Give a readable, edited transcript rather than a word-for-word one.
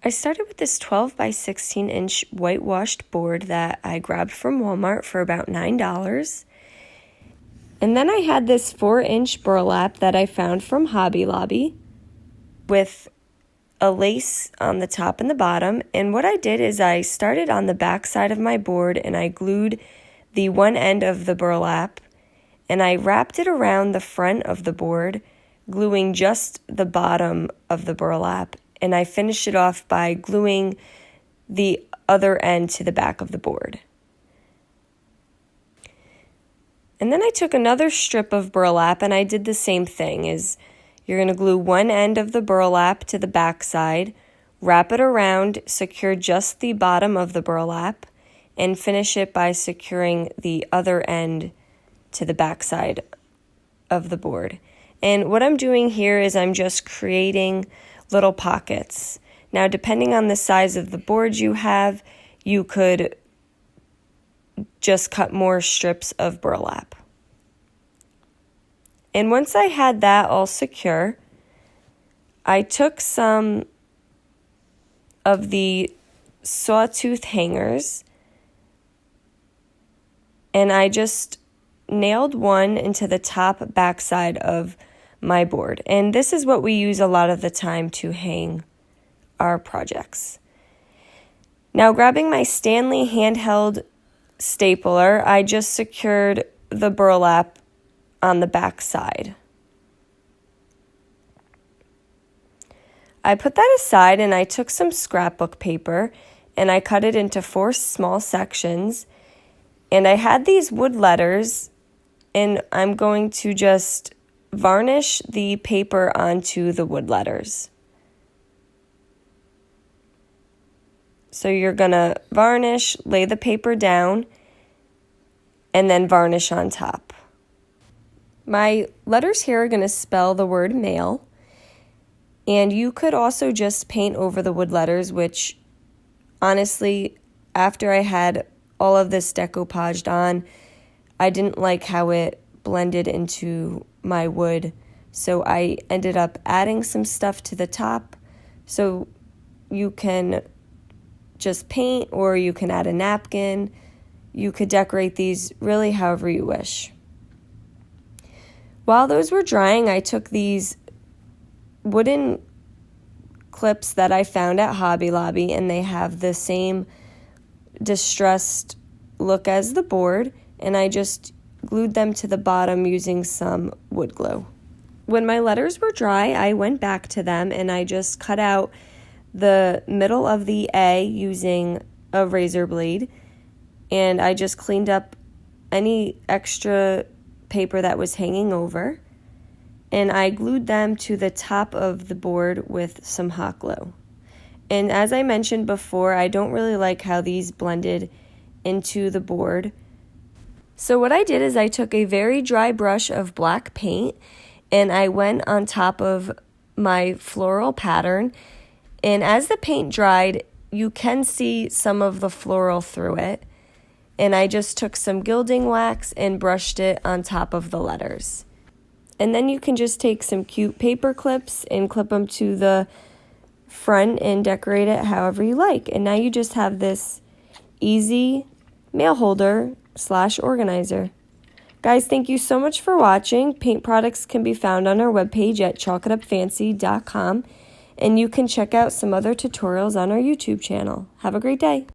I started with this 12 by 16 inch whitewashed board that I grabbed from Walmart for about $9. And then I had this 4-inch burlap that I found from Hobby Lobby with a lace on the top and the bottom. And what I did is I started on the back side of my board and I glued the one end of the burlap and I wrapped it around the front of the board, gluing just the bottom of the burlap. And I finished it off by gluing the other end to the back of the board. And then I took another strip of burlap and I did the same thing. You're going to glue one end of the burlap to the back side, wrap it around, secure just the bottom of the burlap, and finish it by securing the other end to the back side of the board. And what I'm doing here is I'm just creating little pockets. Now, depending on the size of the board you have, you could just cut more strips of burlap. And once I had that all secure, I took some of the sawtooth hangers and I just nailed one into the top backside of my board. And this is what we use a lot of the time to hang our projects. Now, grabbing my Stanley handheld stapler, I just secured the burlap on the back side. I put that aside and I took some scrapbook paper and I cut it into 4 small sections. And I had these wood letters and I'm going to just varnish the paper onto the wood letters. So you're going to varnish, lay the paper down, and then varnish on top. My letters here are going to spell the word mail, and you could also just paint over the wood letters, which honestly, after I had all of this decoupaged on, I didn't like how it blended into my wood, so I ended up adding some stuff to the top. So you can just paint or you can add a napkin. You could decorate these really however you wish. While those were drying, I took these wooden clips that I found at Hobby Lobby, and they have the same distressed look as the board, and I just glued them to the bottom using some wood glue. When my letters were dry, I went back to them and I just cut out the middle of the A using a razor blade, and I just cleaned up any extra paper that was hanging over, and I glued them to the top of the board with some hot glue. And as I mentioned before, I don't really like how these blended into the board. So what I did is I took a very dry brush of black paint and I went on top of my floral pattern. And as the paint dried, you can see some of the floral through it. And I just took some gilding wax and brushed it on top of the letters. And then you can just take some cute paper clips and clip them to the front and decorate it however you like. And now you just have this easy mail holder / organizer. Guys, thank you so much for watching. Paint products can be found on our webpage at chalkitupfancy.com, and you can check out some other tutorials on our YouTube channel. Have a great day.